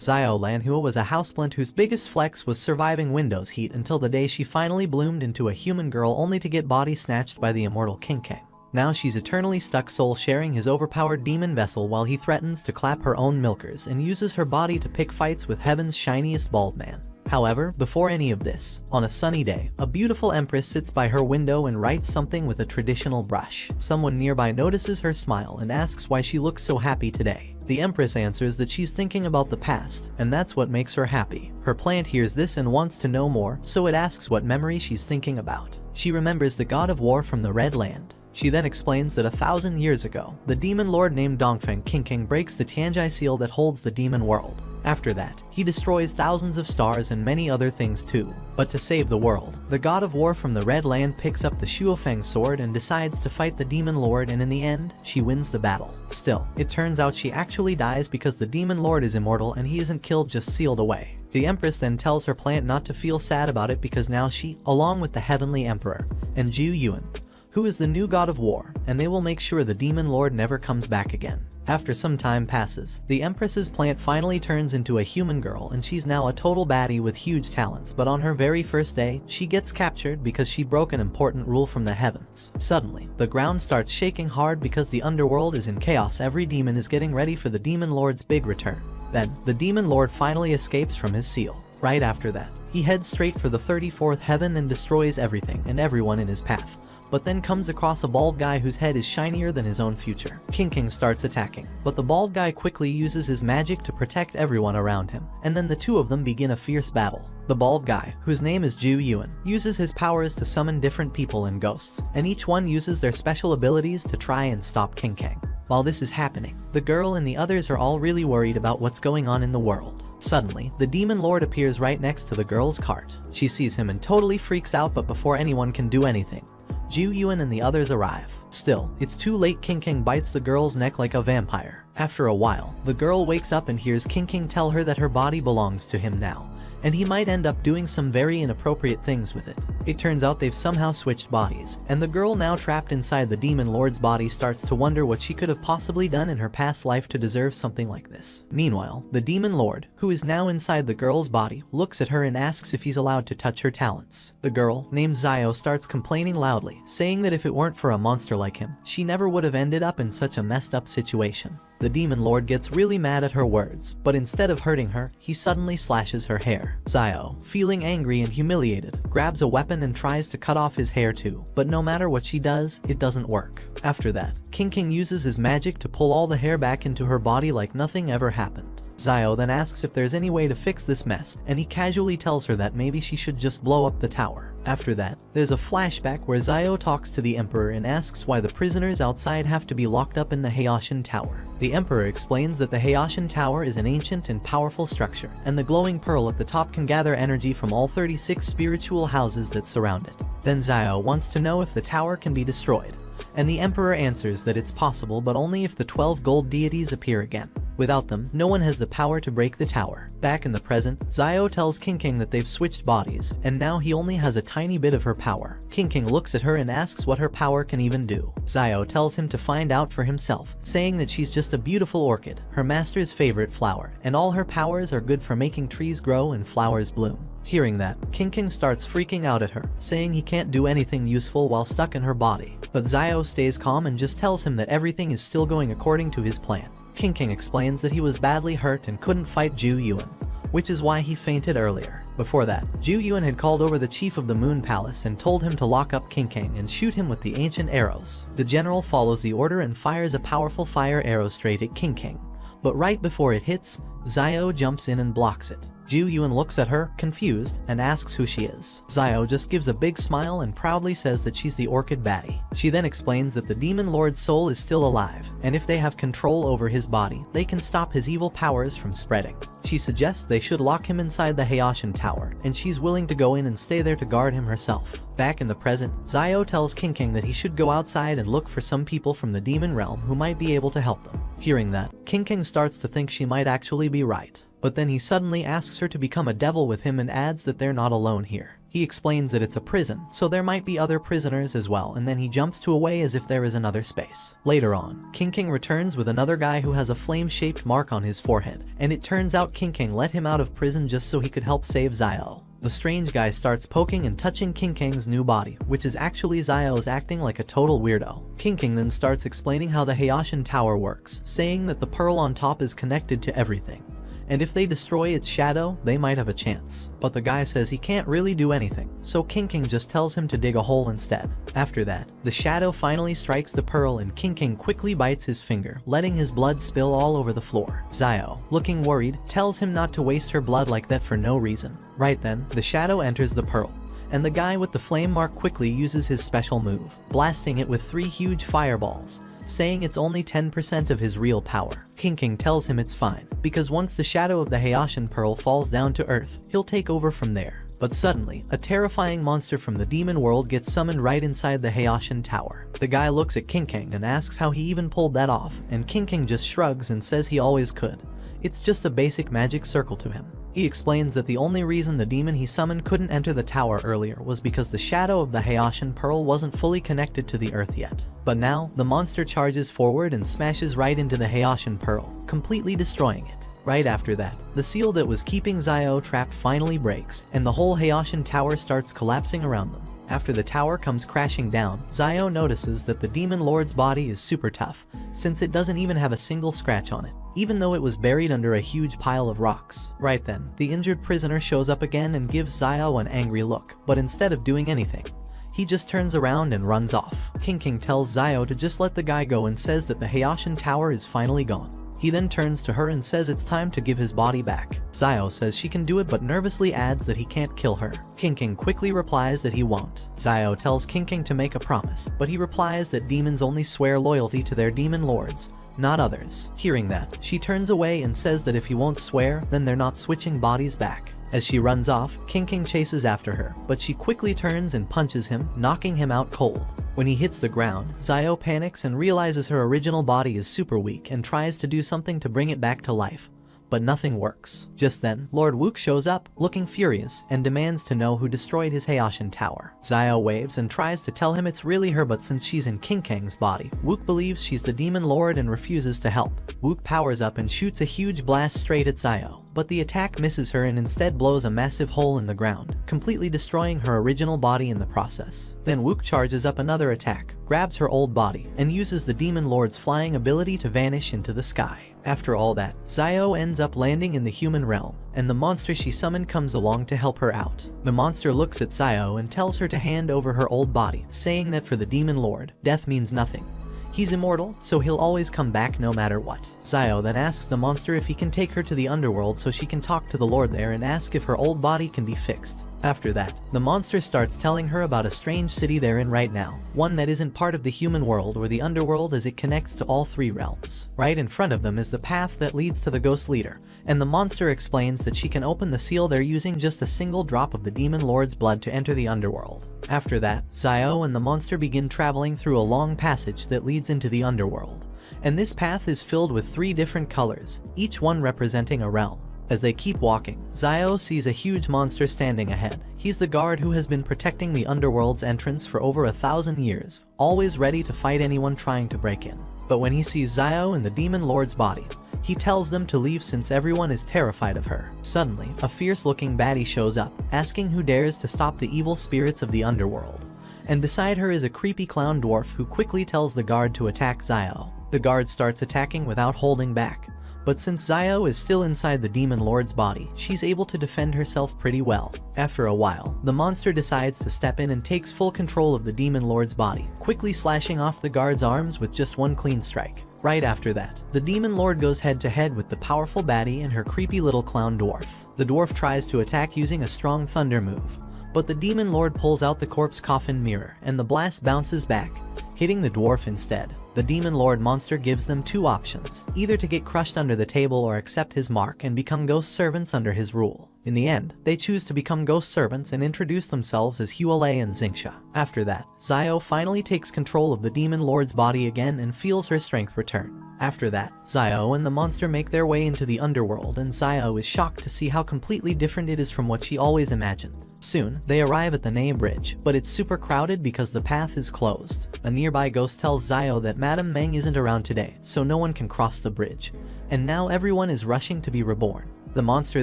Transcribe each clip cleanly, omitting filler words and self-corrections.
Xiao Lanhua was a houseplant whose biggest flex was surviving Windows heat until the day she finally bloomed into a human girl only to get body snatched by the immortal King Kang. Now she's eternally stuck soul sharing his overpowered demon vessel while he threatens to clap her own milkers and uses her body to pick fights with heaven's shiniest bald man. However, before any of this, on a sunny day, a beautiful empress sits by her window and writes something with a traditional brush. Someone nearby notices her smile and asks why she looks so happy today. The empress answers that she's thinking about the past, and that's what makes her happy. Her plant hears this and wants to know more, so it asks what memory she's thinking about. She remembers the god of war from the Red Land. She then explains that 1,000 years ago, the demon lord named Dongfeng King breaks the Tianjai seal that holds the demon world. After that, he destroys thousands of stars and many other things too. But to save the world, the god of war from the Red Land picks up the Shuofeng sword and decides to fight the demon lord, and in the end, she wins the battle. Still, it turns out she actually dies because the demon lord is immortal and he isn't killed, just sealed away. The empress then tells her plant not to feel sad about it because now she, along with the heavenly emperor, and Zhu Yuan, who is the new god of war, and they will make sure the demon lord never comes back again. After some time passes, the empress's plant finally turns into a human girl and she's now a total baddie with huge talents, but on her very first day, she gets captured because she broke an important rule from the heavens. Suddenly, the ground starts shaking hard because the underworld is in chaos. Every demon is getting ready for the demon lord's big return. Then, the demon lord finally escapes from his seal. Right after that, he heads straight for the 34th heaven and destroys everything and everyone in his path, but then comes across a bald guy whose head is shinier than his own future. King starts attacking, but the bald guy quickly uses his magic to protect everyone around him, and then the two of them begin a fierce battle. The bald guy, whose name is Zhu Yuan, uses his powers to summon different people and ghosts, and each one uses their special abilities to try and stop King Kang. While this is happening, the girl and the others are all really worried about what's going on in the world. Suddenly, the demon lord appears right next to the girl's cart. She sees him and totally freaks out, but before anyone can do anything, Zhu Yuan and the others arrive. Still, it's too late. King bites the girl's neck like a vampire. After a while, the girl wakes up and hears King tell her that her body belongs to him now, and he might end up doing some very inappropriate things with it. It turns out they've somehow switched bodies, and the girl now trapped inside the demon lord's body starts to wonder what she could have possibly done in her past life to deserve something like this. Meanwhile, the demon lord, who is now inside the girl's body, looks at her and asks if he's allowed to touch her talents. The girl, named Xiao, starts complaining loudly, saying that if it weren't for a monster like him, she never would have ended up in such a messed up situation. The demon lord gets really mad at her words, but instead of hurting her, he suddenly slashes her hair. Xiao, feeling angry and humiliated, grabs a weapon and tries to cut off his hair too, but no matter what she does, it doesn't work. After that, King uses his magic to pull all the hair back into her body like nothing ever happened. Xiao then asks if there's any way to fix this mess, and he casually tells her that maybe she should just blow up the tower. After that, there's a flashback where Xiao talks to the emperor and asks why the prisoners outside have to be locked up in the Hayashan Tower. The emperor explains that the Hayashan Tower is an ancient and powerful structure, and the glowing pearl at the top can gather energy from all 36 spiritual houses that surround it. Then Xiao wants to know if the tower can be destroyed, and the emperor answers that it's possible, but only if the 12 gold deities appear again. Without them, no one has the power to break the tower. Back in the present, Xiao tells King that they've switched bodies, and now he only has a tiny bit of her power. King looks at her and asks what her power can even do. Xiao tells him to find out for himself, saying that she's just a beautiful orchid, her master's favorite flower, and all her powers are good for making trees grow and flowers bloom. Hearing that, King starts freaking out at her, saying he can't do anything useful while stuck in her body. But Xiao stays calm and just tells him that everything is still going according to his plan. King explains that he was badly hurt and couldn't fight Zhu Yuan, which is why he fainted earlier. Before that, Zhu Yuan had called over the chief of the Moon Palace and told him to lock up King and shoot him with the ancient arrows. The general follows the order and fires a powerful fire arrow straight at King, but right before it hits, Xiao jumps in and blocks it. Zhu Yuan looks at her, confused, and asks who she is. Xiao just gives a big smile and proudly says that she's the orchid baddie. She then explains that the demon lord's soul is still alive, and if they have control over his body, they can stop his evil powers from spreading. She suggests they should lock him inside the Hayashan Tower, and she's willing to go in and stay there to guard him herself. Back in the present, Xiao tells King that he should go outside and look for some people from the demon realm who might be able to help them. Hearing that, King starts to think she might actually be right. But then he suddenly asks her to become a devil with him and adds that they're not alone here. He explains that it's a prison, so there might be other prisoners as well, and then he jumps to away as if there is another space. Later on, King returns with another guy who has a flame-shaped mark on his forehead, and it turns out King let him out of prison just so he could help save Zio. The strange guy starts poking and touching King's new body, which is actually Zio's acting like a total weirdo. King then starts explaining how the Hayashin Tower works, saying that the pearl on top is connected to everything, and if they destroy its shadow, they might have a chance. But the guy says he can't really do anything, so King just tells him to dig a hole instead. After that, the shadow finally strikes the pearl and King quickly bites his finger, letting his blood spill all over the floor. Zio, looking worried, tells him not to waste her blood like that for no reason. Right then, the shadow enters the pearl, and the guy with the flame mark quickly uses his special move, blasting it with 3 huge fireballs, saying it's only 10% of his real power. King tells him it's fine, because once the shadow of the Hayashin Pearl falls down to Earth, he'll take over from there. But suddenly, a terrifying monster from the demon world gets summoned right inside the Hayashin Tower. The guy looks at King and asks how he even pulled that off, and King just shrugs and says he always could. It's just a basic magic circle to him. He explains that the only reason the demon he summoned couldn't enter the tower earlier was because the shadow of the Hayashin Pearl wasn't fully connected to the Earth yet. But now, the monster charges forward and smashes right into the Hayashin Pearl, completely destroying it. Right after that, the seal that was keeping Zio trapped finally breaks, and the whole Hayashin Tower starts collapsing around them. After the tower comes crashing down, Zio notices that the Demon Lord's body is super tough, since it doesn't even have a single scratch on it, even though it was buried under a huge pile of rocks. Right then, the injured prisoner shows up again and gives Zio an angry look, but instead of doing anything, he just turns around and runs off. King tells Zio to just let the guy go and says that the Hayashin Tower is finally gone. He then turns to her and says it's time to give his body back. Zio says she can do it but nervously adds that he can't kill her. King quickly replies that he won't. Zio tells King to make a promise, but he replies that demons only swear loyalty to their demon lords, not others. Hearing that, she turns away and says that if he won't swear, then they're not switching bodies back. As she runs off, King chases after her, but she quickly turns and punches him, knocking him out cold. When he hits the ground, Zio panics and realizes her original body is super weak and tries to do something to bring it back to life, but nothing works. Just then, Lord Wook shows up, looking furious, and demands to know who destroyed his Hayashin Tower. Zio waves and tries to tell him it's really her, but since she's in King's body, Wook believes she's the Demon Lord and refuses to help. Wook powers up and shoots a huge blast straight at Zio, but the attack misses her and instead blows a massive hole in the ground, completely destroying her original body in the process. Then Wook charges up another attack, grabs her old body, and uses the Demon Lord's flying ability to vanish into the sky. After all that, Zio ends up landing in the human realm, and the monster she summoned comes along to help her out. The monster looks at Zio and tells her to hand over her old body, saying that for the Demon Lord, death means nothing. He's immortal, so he'll always come back no matter what. Zio then asks the monster if he can take her to the underworld so she can talk to the Lord there and ask if her old body can be fixed. After that, the monster starts telling her about a strange city they're in right now, one that isn't part of the human world or the underworld as it connects to all 3 realms. Right in front of them is the path that leads to the Ghost Leader, and the monster explains that she can open the seal there using just a single drop of the Demon Lord's blood to enter the underworld. After that, Zio and the monster begin traveling through a long passage that leads into the underworld, and this path is filled with 3 different colors, each one representing a realm. As they keep walking, Zio sees a huge monster standing ahead. He's the guard who has been protecting the underworld's entrance for over 1,000 years, always ready to fight anyone trying to break in. But when he sees Zio in the Demon Lord's body, he tells them to leave since everyone is terrified of her. Suddenly, a fierce-looking baddie shows up, asking who dares to stop the evil spirits of the underworld. And beside her is a creepy clown dwarf who quickly tells the guard to attack Zio. The guard starts attacking without holding back. But since Zio is still inside the Demon Lord's body, she's able to defend herself pretty well. After a while, the monster decides to step in and takes full control of the Demon Lord's body, quickly slashing off the guard's arms with just one clean strike. Right after that, the Demon Lord goes head to head with the powerful baddie and her creepy little clown dwarf. The dwarf tries to attack using a strong thunder move, but the Demon Lord pulls out the corpse coffin mirror and the blast bounces back, hitting the dwarf instead. The Demon Lord monster gives them 2 options, either to get crushed under the table or accept his mark and become ghost servants under his rule. In the end, they choose to become ghost servants and introduce themselves as Hualei and Xingxia. After that, Zio finally takes control of the Demon Lord's body again and feels her strength return. After that, Zio and the monster make their way into the underworld, and Zio is shocked to see how completely different it is from what she always imagined. Soon, they arrive at the Ney Bridge, but it's super crowded because the path is closed. A nearby ghost tells Zio that Madame Meng isn't around today, so no one can cross the bridge. And now everyone is rushing to be reborn. The monster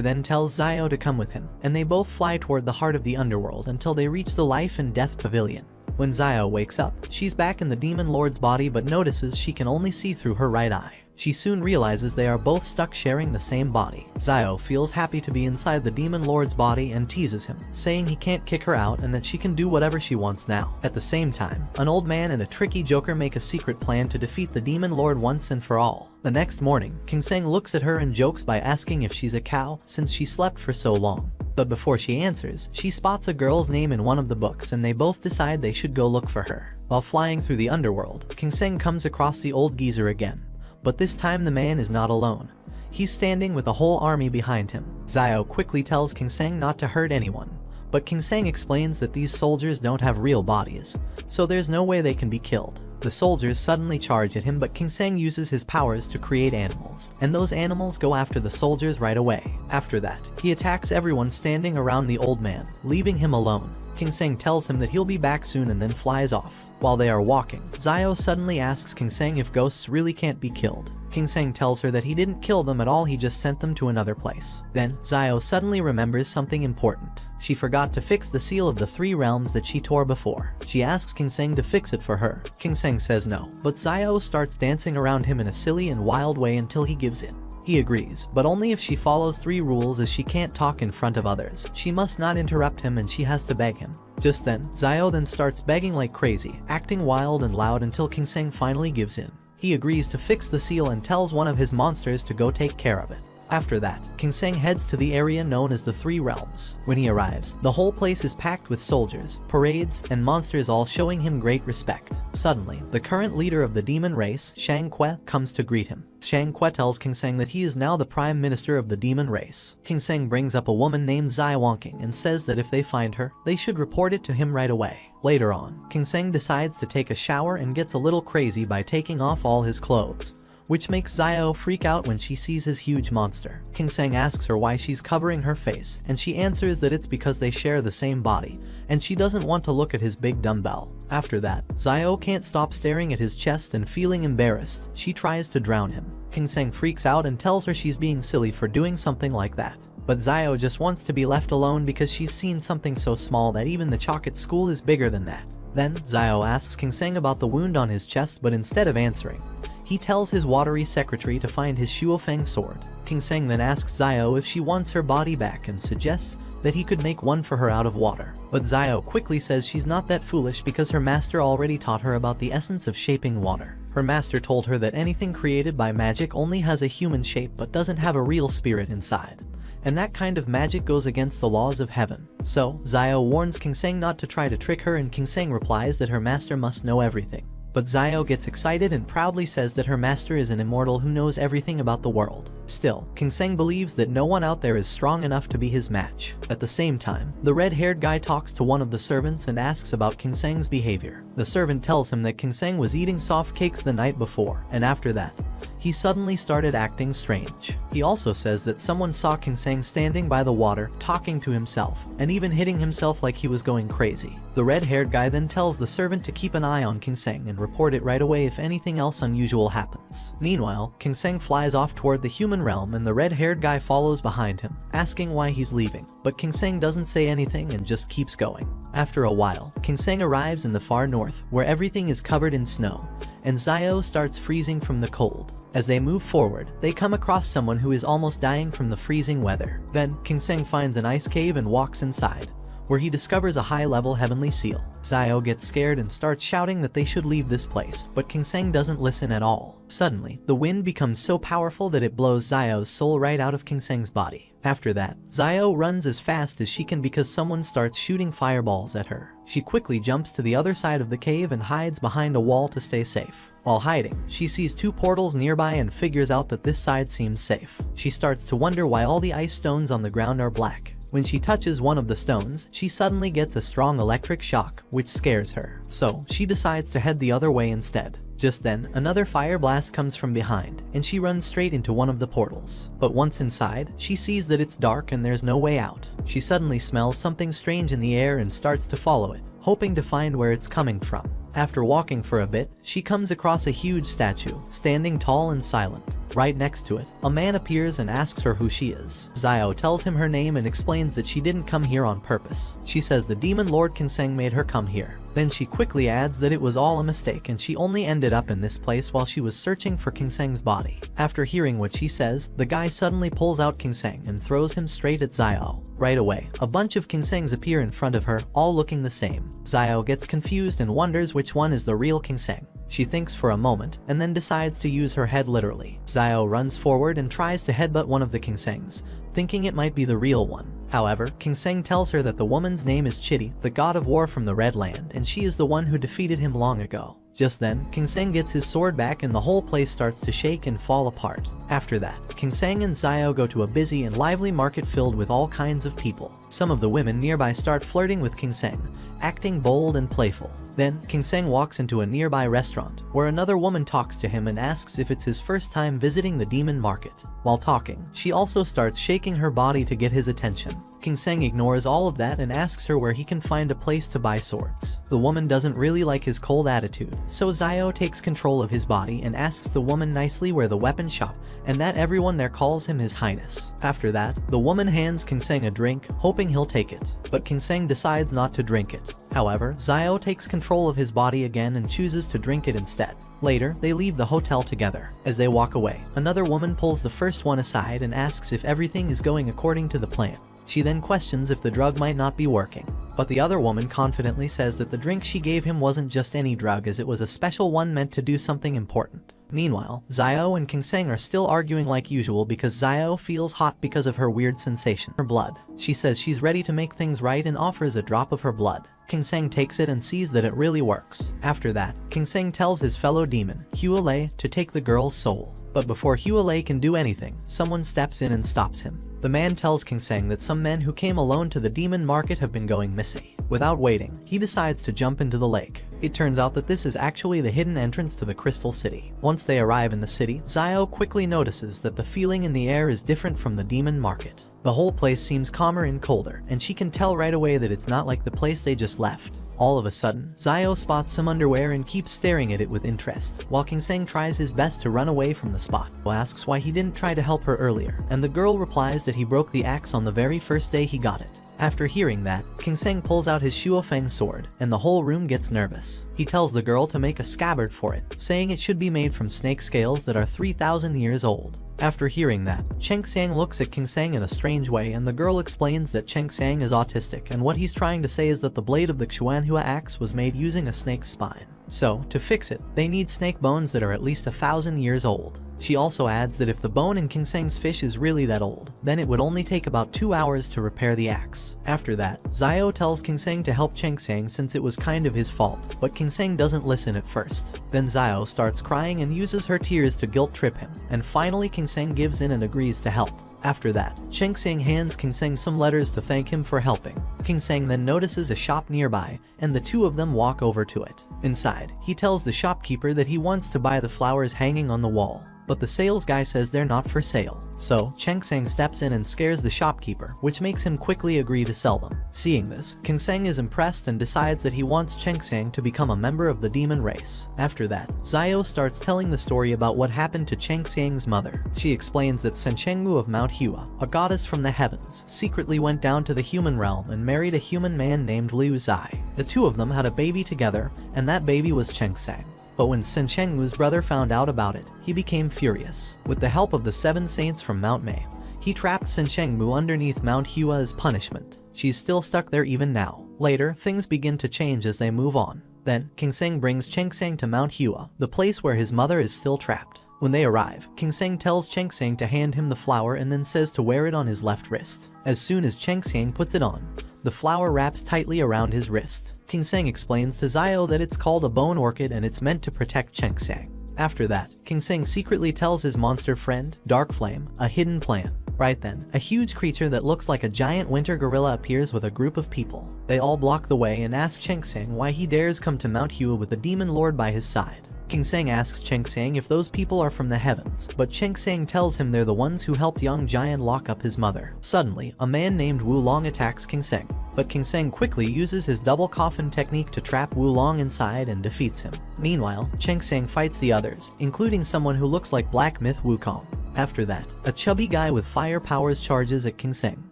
then tells Zio to come with him, and they both fly toward the heart of the underworld until they reach the Life and Death Pavilion. When Zio wakes up, she's back in the Demon Lord's body but notices she can only see through her right eye. She soon realizes they are both stuck sharing the same body. Zio feels happy to be inside the Demon Lord's body and teases him, saying he can't kick her out and that she can do whatever she wants now. At the same time, an old man and a tricky joker make a secret plan to defeat the Demon Lord once and for all. The next morning, King Sang looks at her and jokes by asking if she's a cow since she slept for so long. But before she answers, she spots a girl's name in one of the books and they both decide they should go look for her. While flying through the underworld, King Sang comes across the old geezer again. But this time the man is not alone. He's standing with a whole army behind him. Zio quickly tells King Sang not to hurt anyone, but King Sang explains that these soldiers don't have real bodies, so there's no way they can be killed. The soldiers suddenly charge at him, but King Sang uses his powers to create animals, and those animals go after the soldiers right away. After that, he attacks everyone standing around the old man, leaving him alone. King Sang tells him that he'll be back soon and then flies off. While they are walking, Zio suddenly asks King Sang if ghosts really can't be killed. King Sang tells her that he didn't kill them at all, he just sent them to another place. Then, Zio suddenly remembers something important. She forgot to fix the seal of the 3 realms that she tore before. She asks King Sang to fix it for her. King Sang says no, but Zio starts dancing around him in a silly and wild way until he gives in. He agrees, but only if she follows 3 rules, as she can't talk in front of others. She must not interrupt him and she has to beg him. Just then, Zio then starts begging like crazy, acting wild and loud until King Sang finally gives in. He agrees to fix the seal and tells one of his monsters to go take care of it. After that, King Sang heads to the area known as the 3 Realms. When he arrives, the whole place is packed with soldiers, parades, and monsters, all showing him great respect. Suddenly, the current leader of the demon race, Shang Kui, comes to greet him. Shang Kui tells King Sang that he is now the prime minister of the demon race. King Sang brings up a woman named Zai Wonking and says that if they find her, they should report it to him right away. Later on, King Sang decides to take a shower and gets a little crazy by taking off all his clothes, which makes Zio freak out when she sees his huge monster. King Sang asks her why she's covering her face, and she answers that it's because they share the same body, and she doesn't want to look at his big dumbbell. After that, Zio can't stop staring at his chest and feeling embarrassed. She tries to drown him. King Sang freaks out and tells her she's being silly for doing something like that. But Zio just wants to be left alone because she's seen something so small that even the chalk at school is bigger than that. Then, Zio asks King Sang about the wound on his chest, but instead of answering, he tells his watery secretary to find his Shuofeng sword. King Sang then asks Zio if she wants her body back and suggests that he could make one for her out of water. But Zio quickly says she's not that foolish because her master already taught her about the essence of shaping water. Her master told her that anything created by magic only has a human shape but doesn't have a real spirit inside. And that kind of magic goes against the laws of heaven. So, Zio warns King Sang not to try to trick her, and King Sang replies that her master must know everything. But Zio gets excited and proudly says that her master is an immortal who knows everything about the world. Still, King Sang believes that no one out there is strong enough to be his match. At the same time, the red-haired guy talks to one of the servants and asks about King Sang's behavior. The servant tells him that King Sang was eating soft cakes the night before, and after that, he suddenly started acting strange. He also says that someone saw King Sang standing by the water, talking to himself, and even hitting himself like he was going crazy. The red-haired guy then tells the servant to keep an eye on King Sang and report it right away if anything else unusual happens. Meanwhile, King Sang flies off toward the human realm and the red-haired guy follows behind him, asking why he's leaving. But King Sang doesn't say anything and just keeps going. After a while, King Sang arrives in the far north, where everything is covered in snow, and Zio starts freezing from the cold. As they move forward, they come across someone who is almost dying from the freezing weather. Then, King Sang finds an ice cave and walks inside, where he discovers a high-level heavenly seal. Zio gets scared and starts shouting that they should leave this place, but King Sang doesn't listen at all. Suddenly, the wind becomes so powerful that it blows Zio's soul right out of King Sang's body. After that, Zio runs as fast as she can because someone starts shooting fireballs at her. She quickly jumps to the other side of the cave and hides behind a wall to stay safe. While hiding, she sees 2 portals nearby and figures out that this side seems safe. She starts to wonder why all the ice stones on the ground are black. When she touches one of the stones, she suddenly gets a strong electric shock, which scares her. So, she decides to head the other way instead. Just then, another fire blast comes from behind, and she runs straight into one of the portals. But once inside, she sees that it's dark and there's no way out. She suddenly smells something strange in the air and starts to follow it, hoping to find where it's coming from. After walking for a bit, she comes across a huge statue, standing tall and silent. Right next to it, a man appears and asks her who she is. Xiao tells him her name and explains that she didn't come here on purpose. She says the demon lord Kingseng made her come here. Then she quickly adds that it was all a mistake and she only ended up in this place while she was searching for Kingseng's body. After hearing what she says, the guy suddenly pulls out Kingseng and throws him straight at Xiao. Right away, a bunch of Kingsengs appear in front of her, all looking the same. Xiao gets confused and wonders which one is the real Kingseng. She thinks for a moment, and then decides to use her head literally. Xiao runs forward and tries to headbutt one of the Kingsengs, thinking it might be the real one. However, Kingseng tells her that the woman's name is Chitty, the god of war from the Red Land, and she is the one who defeated him long ago. Just then, Kingseng gets his sword back and the whole place starts to shake and fall apart. After that, Kingseng and Xiao go to a busy and lively market filled with all kinds of people. Some of the women nearby start flirting with Kingseng, acting bold and playful. Then, Kingseng walks into a nearby restaurant, where another woman talks to him and asks if it's his first time visiting the demon market. While talking, she also starts shaking her body to get his attention. Kingseng ignores all of that and asks her where he can find a place to buy swords. The woman doesn't really like his cold attitude, so Xiao takes control of his body and asks the woman nicely where the weapon shop, and that everyone there calls him His Highness. After that, the woman hands Kingseng a drink, hoping he'll take it, but Kingseng decides not to drink it. However, Xiao takes control of his body again and chooses to drink it instead. Later, they leave the hotel together. As they walk away, another woman pulls the first one aside and asks if everything is going according to the plan. She then questions if the drug might not be working. But the other woman confidently says that the drink she gave him wasn't just any drug, as it was a special one meant to do something important. Meanwhile, Xiao and Kingseng are still arguing like usual because Xiao feels hot because of her weird sensation. Her blood. She says she's ready to make things right and offers a drop of her blood. Kingseng takes it and sees that it really works. After that, Kingseng tells his fellow demon, Huolei, to take the girl's soul. But before Huolei can do anything, someone steps in and stops him. The man tells Kingseng that some men who came alone to the demon market have been going missing. Without waiting, he decides to jump into the lake. It turns out that this is actually the hidden entrance to the Crystal City. Once they arrive in the city, Xiao quickly notices that the feeling in the air is different from the demon market. The whole place seems calmer and colder, and she can tell right away that it's not like the place they just left. All of a sudden, Xiao spots some underwear and keeps staring at it with interest, while Kingseng tries his best to run away from the spot. Xiao asks why he didn't try to help her earlier, and the girl replies that he broke the axe on the very first day he got it. After hearing that, Kingseng pulls out his Shuofeng sword, and the whole room gets nervous. He tells the girl to make a scabbard for it, saying it should be made from snake scales that are 3,000 years old. After hearing that, Kingseng looks at Kingseng in a strange way, and the girl explains that Kingseng is autistic, and what he's trying to say is that the blade of the Xuanhua axe was made using a snake's spine. So, to fix it, they need snake bones that are at least 1,000 years old. She also adds that if the bone in Kingseng's fish is really that old, then it would only take about 2 hours to repair the axe. After that, Xiao tells Kingseng to help Kingseng since it was kind of his fault, but Kingseng doesn't listen at first. Then Xiao starts crying and uses her tears to guilt trip him, and finally Kingseng gives in and agrees to help. After that, Kingseng hands Kingseng some letters to thank him for helping. Kingseng then notices a shop nearby, and the two of them walk over to it. Inside, he tells the shopkeeper that he wants to buy the flowers hanging on the wall. But the sales guy says they're not for sale. So, Kingseng steps in and scares the shopkeeper, which makes him quickly agree to sell them. Seeing this, Kingseng is impressed and decides that he wants Kingseng to become a member of the demon race. After that, Xiao starts telling the story about what happened to Kingseng's mother. She explains that Senchengmu of Mount Hua, a goddess from the heavens, secretly went down to the human realm and married a human man named Liu Zai. The two of them had a baby together, and that baby was Kingseng. But when Senchengmu's brother found out about it, he became furious. With the help of the 7 saints from Mount Mei, he trapped Senchengmu underneath Mount Hua as punishment. She's still stuck there even now. Later, things begin to change as they move on. Then, Kingseng brings Kingseng to Mount Hua, the place where his mother is still trapped. When they arrive, Kingseng tells Kingseng to hand him the flower and then says to wear it on his left wrist. As soon as Kingseng puts it on, the flower wraps tightly around his wrist. Kingseng explains to Xiao that it's called a bone orchid and it's meant to protect Kingseng. After that, Kingseng secretly tells his monster friend, Dark Flame, a hidden plan. Right then, a huge creature that looks like a giant winter gorilla appears with a group of people. They all block the way and ask Cheng Sang why he dares come to Mount Hua with the demon lord by his side. King Sang asks Cheng Sang if those people are from the heavens, but Cheng Sang tells him they're the ones who helped young Jian lock up his mother. Suddenly, a man named Wu Long attacks King Sang, but King Sang quickly uses his double coffin technique to trap Wu Long inside and defeats him. Meanwhile, Cheng Sang fights the others, including someone who looks like Black Myth Wukong. After that, a chubby guy with fire powers charges at King Sang.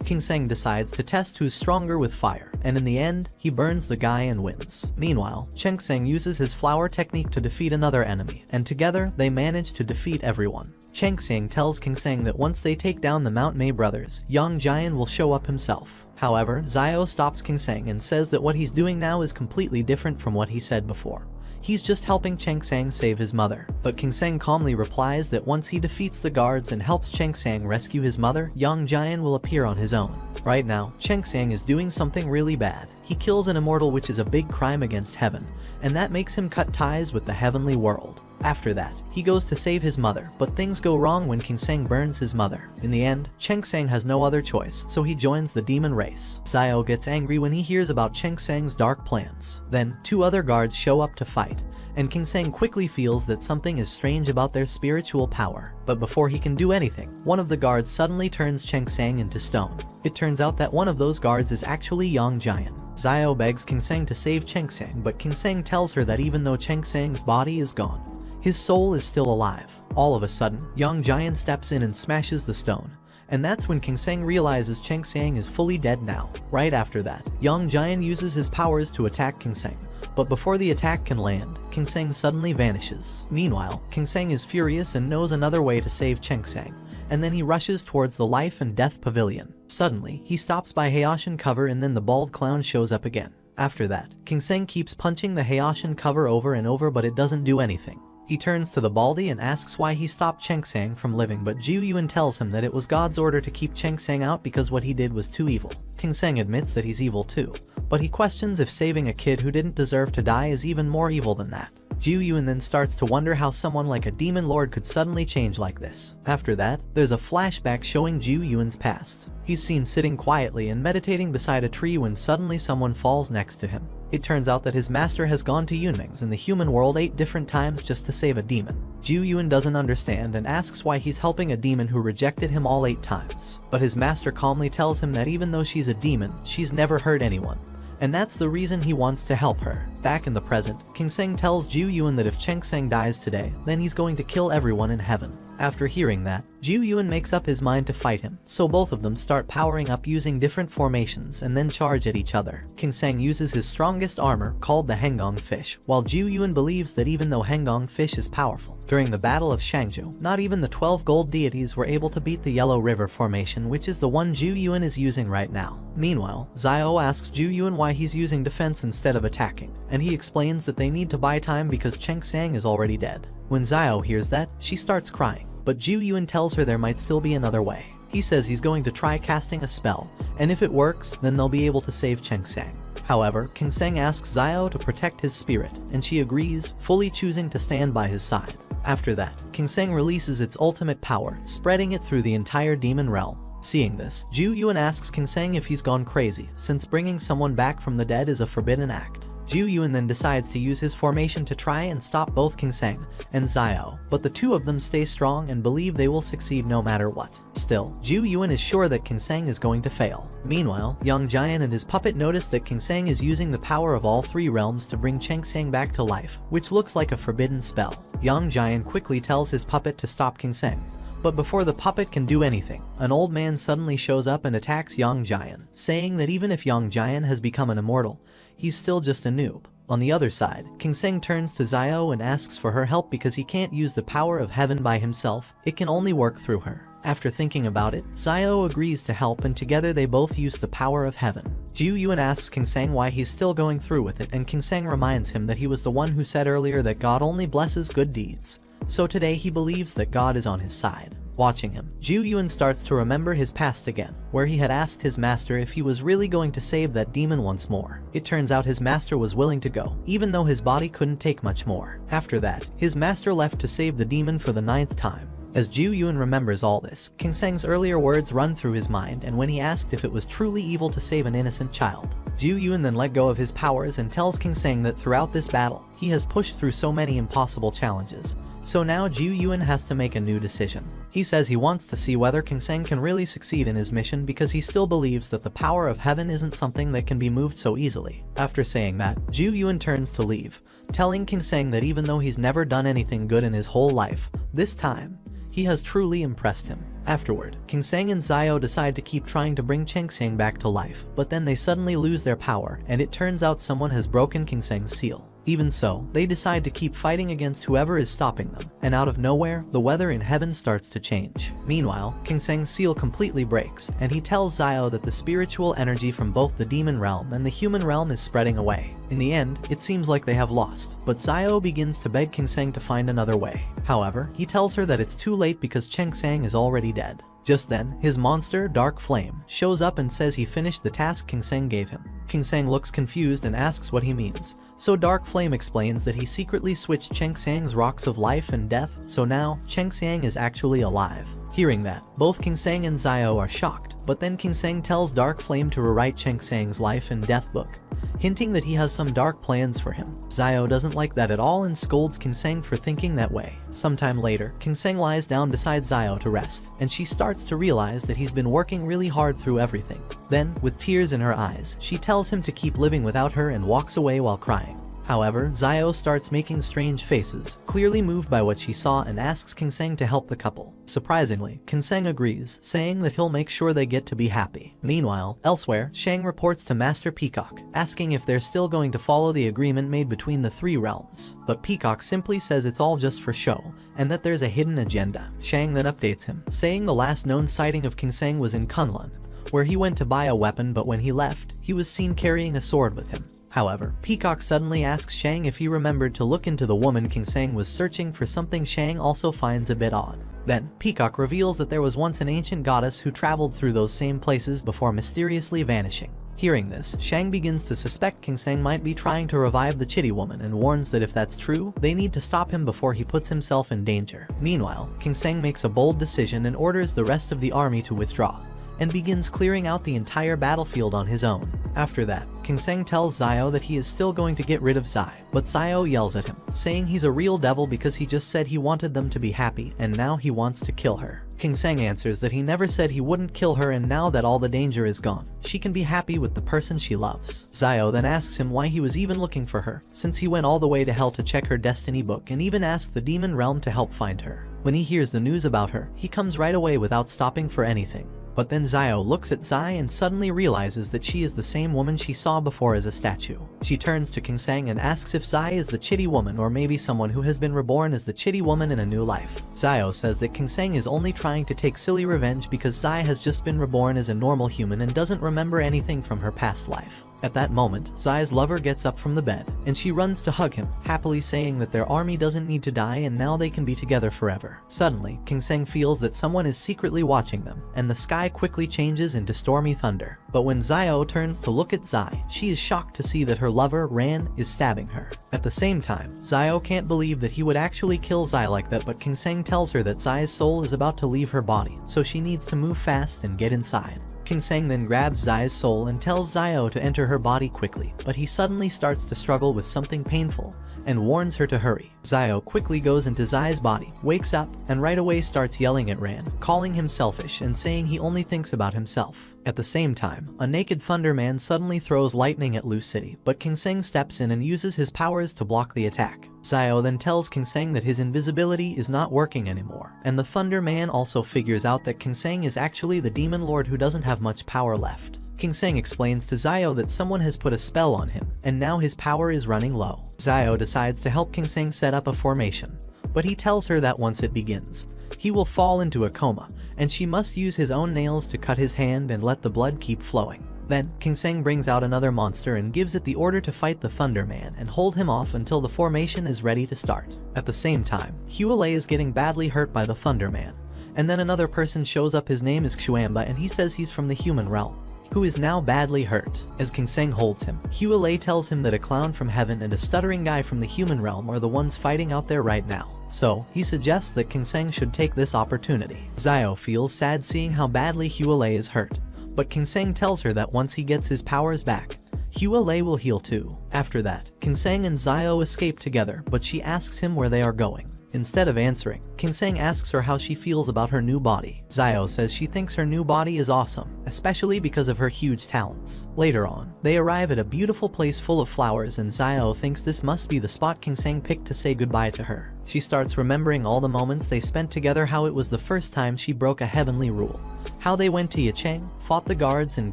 King Sang decides to test who's stronger with fire, and in the end, he burns the guy and wins. Meanwhile, Cheng Sang uses his flower technique to defeat another enemy, and together, they manage to defeat everyone. Cheng Sang tells King Sang that once they take down the Mount Mei brothers, Yang Jian will show up himself. However, Xiao stops King Sang and says that what he's doing now is completely different from what he said before. He's just helping Cheng Sang save his mother, but King Sang calmly replies that once he defeats the guards and helps Cheng Sang rescue his mother, Yang Jian will appear on his own. Right now, Cheng Sang is doing something really bad. He kills an immortal, which is a big crime against heaven, and that makes him cut ties with the heavenly world. After that, he goes to save his mother, but things go wrong when King Sang burns his mother. In the end, Cheng Sang has no other choice, so he joins the demon race. Xiao gets angry when he hears about Cheng Sang's dark plans. Then, two other guards show up to fight, and King Sang quickly feels that something is strange about their spiritual power. But before he can do anything, one of the guards suddenly turns Cheng Sang into stone. It turns out that one of those guards is actually Yang Jian. Xiao begs King Sang to save Cheng Sang, but King Sang tells her that even though Cheng Sang's body is gone, his soul is still alive. All of a sudden, Yang Jian steps in and smashes the stone. And that's when King Sang realizes Cheng Sang is fully dead now. Right after that, Yang Jian uses his powers to attack King Sang. But before the attack can land, King Sang suddenly vanishes. Meanwhile, King Sang is furious and knows another way to save Cheng Sang, and then he rushes towards the life and death pavilion. Suddenly, he stops by Hayashin cover and then the bald clown shows up again. After that, King Sang keeps punching the Hayashin cover over and over, but it doesn't do anything. He turns to the Baldy and asks why he stopped Cheng Sang from living, but Zhu Yuan tells him that it was God's order to keep Cheng Sang out because what he did was too evil. King Sang admits that he's evil too, but he questions if saving a kid who didn't deserve to die is even more evil than that. Zhu Yuan then starts to wonder how someone like a demon lord could suddenly change like this. After that, there's a flashback showing Zhu Yuan's past. He's seen sitting quietly and meditating beside a tree when suddenly someone falls next to him. It turns out that his master has gone to Yunming's in the human world 8 different times just to save a demon. Zhu Yuan doesn't understand and asks why he's helping a demon who rejected him all 8 times. But his master calmly tells him that even though she's a demon, she's never hurt anyone. And that's the reason he wants to help her. Back in the present, King Sang tells Zhu Yuan that if Cheng Sang dies today, then he's going to kill everyone in heaven. After hearing that, Zhu Yuan makes up his mind to fight him, so both of them start powering up using different formations and then charge at each other. King Sang uses his strongest armor, called the Hengong Fish, while Zhu Yuan believes that even though Hengong Fish is powerful, during the Battle of Shangzhou, not even the 12 gold deities were able to beat the Yellow River formation, which is the one Zhu Yuan is using right now. Meanwhile, Xiao asks Zhu Yuan why he's using defense instead of attacking, and he explains that they need to buy time because Cheng Sang is already dead. When Xiao hears that, she starts crying, but Zhu Yuan tells her there might still be another way. He says he's going to try casting a spell, and if it works, then they'll be able to save Cheng Sang. However, King Sang asks Xiao to protect his spirit, and she agrees, fully choosing to stand by his side. After that, King Sang releases its ultimate power, spreading it through the entire demon realm. Seeing this, Zhu Yuan asks King Sang if he's gone crazy, since bringing someone back from the dead is a forbidden act. Zhu Yuan then decides to use his formation to try and stop both King Sang and Xiao, but the two of them stay strong and believe they will succeed no matter what. Still, Zhu Yuan is sure that King Sang is going to fail. Meanwhile, Yang Jian and his puppet notice that King Sang is using the power of all 3 realms to bring Cheng Sang back to life, which looks like a forbidden spell. Yang Jian quickly tells his puppet to stop King Sang. But before the puppet can do anything, an old man suddenly shows up and attacks Yang Jian, saying that even if Yang Jian has become an immortal, he's still just a noob. On the other side, King Sang turns to Xiao and asks for her help because he can't use the power of heaven by himself, it can only work through her. After thinking about it, Xiao agrees to help and together they both use the power of heaven. Zhu Yuan asks King Sang why he's still going through with it, and King Sang reminds him that he was the one who said earlier that God only blesses good deeds. So today he believes that God is on his side. Watching him, Zhu Yuan starts to remember his past again, where he had asked his master if he was really going to save that demon once more. It turns out his master was willing to go, even though his body couldn't take much more. After that, his master left to save the demon for the 9th time. As Ju Yun remembers all this, King Seng's earlier words run through his mind, and when he asked if it was truly evil to save an innocent child, Ju Yun then let go of his powers and tells King Seng that throughout this battle, he has pushed through so many impossible challenges. So now Ju Yun has to make a new decision. He says he wants to see whether King Seng can really succeed in his mission because he still believes that the power of heaven isn't something that can be moved so easily. After saying that, Ju Yun turns to leave, telling King Seng that even though he's never done anything good in his whole life, this time, he has truly impressed him. Afterward, King Seng and Xiao decide to keep trying to bring Cheng Xiang back to life, but then they suddenly lose their power, and it turns out someone has broken King Seng's seal. Even so, they decide to keep fighting against whoever is stopping them, and out of nowhere, the weather in heaven starts to change. Meanwhile, King Seng's seal completely breaks, and he tells Xiao that the spiritual energy from both the demon realm and the human realm is spreading away. In the end, it seems like they have lost, but Xiao begins to beg King Seng to find another way. However, he tells her that it's too late because Cheng Xiang is already dead. Just then, his monster, Dark Flame, shows up and says he finished the task King Seng gave him. King Seng looks confused and asks what he means, so Dark Flame explains that he secretly switched Cheng Xiang's rocks of life and death, so now Cheng Xiang is actually alive. Hearing that, both King Seng and Xiao are shocked, but then King Seng tells Dark Flame to rewrite Cheng Xiang's life and death book, hinting that he has some dark plans for him. Xiao doesn't like that at all and scolds King Seng for thinking that way. Sometime later, King Seng lies down beside Xiao to rest, and she starts to realize that he's been working really hard through everything. Then, with tears in her eyes, she tells him to keep living without her and walks away while crying. However, Xiao starts making strange faces, clearly moved by what she saw, and asks King Seng to help the couple. Surprisingly, King Seng agrees, saying that he'll make sure they get to be happy. Meanwhile, elsewhere, Shang reports to Master Peacock, asking if they're still going to follow the agreement made between the three realms. But Peacock simply says it's all just for show, and that there's a hidden agenda. Shang then updates him, saying the last known sighting of King Seng was in Kunlun, where he went to buy a weapon, but when he left, he was seen carrying a sword with him. However, Peacock suddenly asks Shang if he remembered to look into the woman King Seng was searching for, something Shang also finds a bit odd. Then, Peacock reveals that there was once an ancient goddess who traveled through those same places before mysteriously vanishing. Hearing this, Shang begins to suspect King Seng might be trying to revive the Chitty woman and warns that if that's true, they need to stop him before he puts himself in danger. Meanwhile, King Seng makes a bold decision and orders the rest of the army to withdraw, and begins clearing out the entire battlefield on his own. After that, King Seng tells Xiao that he is still going to get rid of Zai, but Xiao yells at him, saying he's a real devil because he just said he wanted them to be happy and now he wants to kill her. King Seng answers that he never said he wouldn't kill her, and now that all the danger is gone, she can be happy with the person she loves. Xiao then asks him why he was even looking for her, since he went all the way to hell to check her destiny book and even asked the demon realm to help find her. When he hears the news about her, he comes right away without stopping for anything. But then Xiao looks at Zai and suddenly realizes that she is the same woman she saw before as a statue. She turns to King Seng and asks if Zai is the Chitty woman or maybe someone who has been reborn as the Chitty woman in a new life. Xiao says that King Seng is only trying to take silly revenge because Zai has just been reborn as a normal human and doesn't remember anything from her past life. At that moment, Zai's lover gets up from the bed, and she runs to hug him, happily saying that their army doesn't need to die and now they can be together forever. Suddenly, King Seng feels that someone is secretly watching them, and the sky quickly changes into stormy thunder. But when Xiao turns to look at Zai, she is shocked to see that her lover, Ran, is stabbing her. At the same time, Xiao can't believe that he would actually kill Zai like that, but King Seng tells her that Zai's soul is about to leave her body, so she needs to move fast and get inside. King Seng then grabs Zai's soul and tells Xiao to enter her body quickly, but he suddenly starts to struggle with something painful and warns her to hurry. Xiao quickly goes into Zai's body, wakes up, and right away starts yelling at Ran, calling him selfish and saying he only thinks about himself. At the same time, a naked Thunder Man suddenly throws lightning at Lu City, but King Seng steps in and uses his powers to block the attack. Xiao then tells King Seng that his invisibility is not working anymore, and the Thunder Man also figures out that King Seng is actually the Demon Lord who doesn't have much power left. King Seng explains to Xiao that someone has put a spell on him, and now his power is running low. Xiao decides to help King Seng set up a formation, but he tells her that once it begins, he will fall into a coma, and she must use his own nails to cut his hand and let the blood keep flowing. Then, King Seng brings out another monster and gives it the order to fight the Thunder Man and hold him off until the formation is ready to start. At the same time, Hualei is getting badly hurt by the Thunder Man, and then another person shows up. His name is Xuanba and he says he's from the human realm. who is now badly hurt. As King Seng holds him, Hua tells him that a clown from heaven and a stuttering guy from the human realm are the ones fighting out there right now. So, he suggests that King Seng should take this opportunity. Xiao feels sad seeing how badly Hua is hurt, but King Seng tells her that once he gets his powers back, Hua will heal too. After that, King Seng and Xiao escape together, but she asks him where they are going. Instead of answering, King Seng asks her how she feels about her new body. Xiao says she thinks her new body is awesome, especially because of her huge talents. Later on, they arrive at a beautiful place full of flowers and Xiao thinks this must be the spot King Seng picked to say goodbye to her. She starts remembering all the moments they spent together, how it was the first time she broke a heavenly rule, how they went to Yacheng, fought the guards and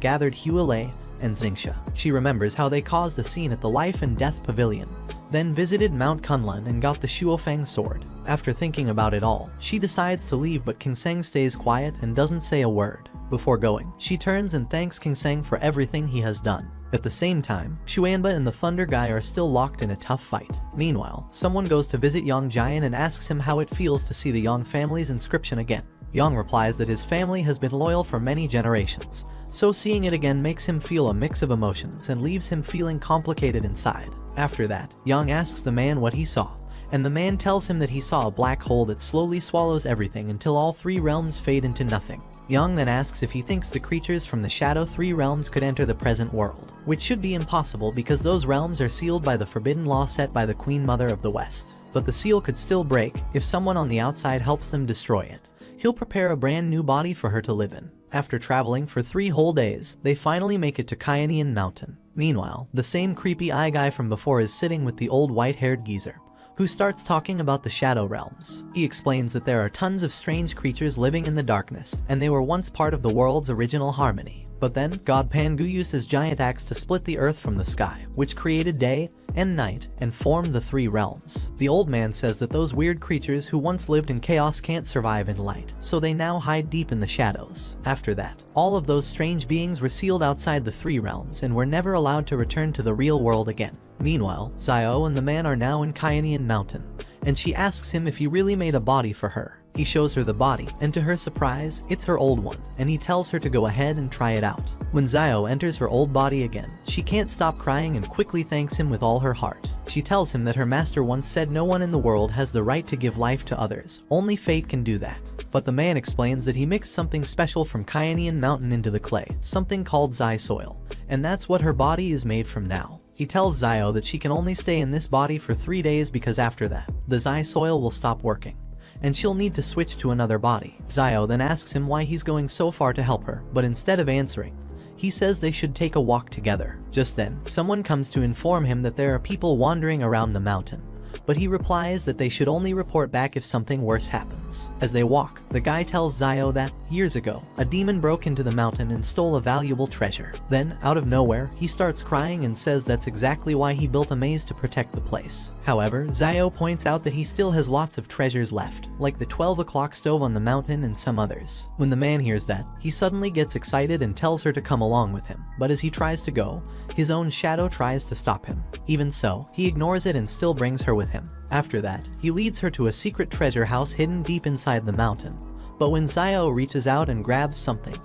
gathered Hua and Xingxia. She remembers how they caused a scene at the Life and Death Pavilion, then visited Mount Kunlun and got the Shuofeng sword. After thinking about it all, she decides to leave, but King Seng stays quiet and doesn't say a word. Before going, she turns and thanks King Seng for everything he has done. At the same time, Xuanba and the Thunder Guy are still locked in a tough fight. Meanwhile, someone goes to visit Yang Jian and asks him how it feels to see the Yang family's inscription again. Yang replies that his family has been loyal for many generations, so seeing it again makes him feel a mix of emotions and leaves him feeling complicated inside. After that, Yang asks the man what he saw, and the man tells him that he saw a black hole that slowly swallows everything until all three realms fade into nothing. Yang then asks if he thinks the creatures from the Shadow 3 realms could enter the present world, which should be impossible because those realms are sealed by the forbidden law set by the Queen Mother of the West. But the seal could still break if someone on the outside helps them destroy it. He'll prepare a brand new body for her to live in. After traveling for 3 whole days, they finally make it to Kyanian Mountain. Meanwhile, the same creepy eye guy from before is sitting with the old white-haired geezer, who starts talking about the Shadow Realms. He explains that there are tons of strange creatures living in the darkness, and they were once part of the world's original harmony. But then, God Pangu used his giant axe to split the earth from the sky, which created day and night and formed the 3 realms. The old man says that those weird creatures who once lived in chaos can't survive in light, so they now hide deep in the shadows. After that, all of those strange beings were sealed outside the 3 realms and were never allowed to return to the real world again. Meanwhile, Xiao and the man are now in Kyanian Mountain, and she asks him if he really made a body for her. He shows her the body, and to her surprise, it's her old one, and he tells her to go ahead and try it out. When Xiao enters her old body again, she can't stop crying and quickly thanks him with all her heart. She tells him that her master once said no one in the world has the right to give life to others, only fate can do that. But the man explains that he mixed something special from Kyanian Mountain into the clay, something called Xi soil, and that's what her body is made from now. He tells Xiao that she can only stay in this body for 3 days because after that, the Xi soil will stop working, and she'll need to switch to another body. Xiao then asks him why he's going so far to help her, but instead of answering, he says they should take a walk together. Just then, someone comes to inform him that there are people wandering around the mountain, but he replies that they should only report back if something worse happens. As they walk, the guy tells Xiao that, years ago, a demon broke into the mountain and stole a valuable treasure. Then, out of nowhere, he starts crying and says that's exactly why he built a maze to protect the place. However, Xiao points out that he still has lots of treasures left, like the 12 o'clock stove on the mountain and some others. When the man hears that, he suddenly gets excited and tells her to come along with him, but as he tries to go, his own shadow tries to stop him. Even so, he ignores it and still brings her with him. After that, he leads her to a secret treasure house hidden deep inside the mountain. But when Xiao reaches out and grabs something,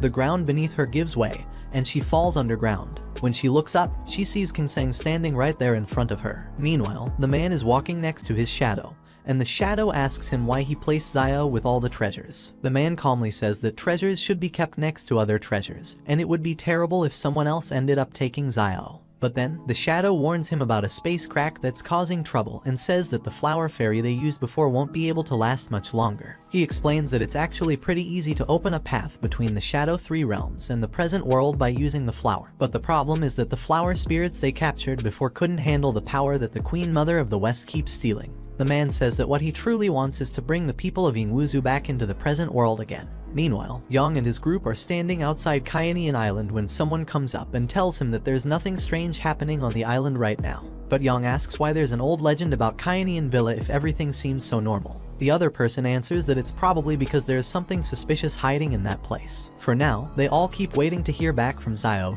the ground beneath her gives way, and she falls underground. When she looks up, she sees King Seng standing right there in front of her. Meanwhile, the man is walking next to his shadow, and the shadow asks him why he placed Xiao with all the treasures. The man calmly says that treasures should be kept next to other treasures, and it would be terrible if someone else ended up taking Xiao. But then, the shadow warns him about a space crack that's causing trouble and says that the flower fairy they used before won't be able to last much longer. He explains that it's actually pretty easy to open a path between the Shadow 3 realms and the present world by using the flower. But the problem is that the flower spirits they captured before couldn't handle the power that the Queen Mother of the West keeps stealing. The man says that what he truly wants is to bring the people of Yingwuzu back into the present world again. Meanwhile, Yang and his group are standing outside Kyanian Island when someone comes up and tells him that there's nothing strange happening on the island right now. But Yang asks why there's an old legend about Kyanian Villa if everything seems so normal. The other person answers that it's probably because there's something suspicious hiding in that place. For now, they all keep waiting to hear back from Xiao,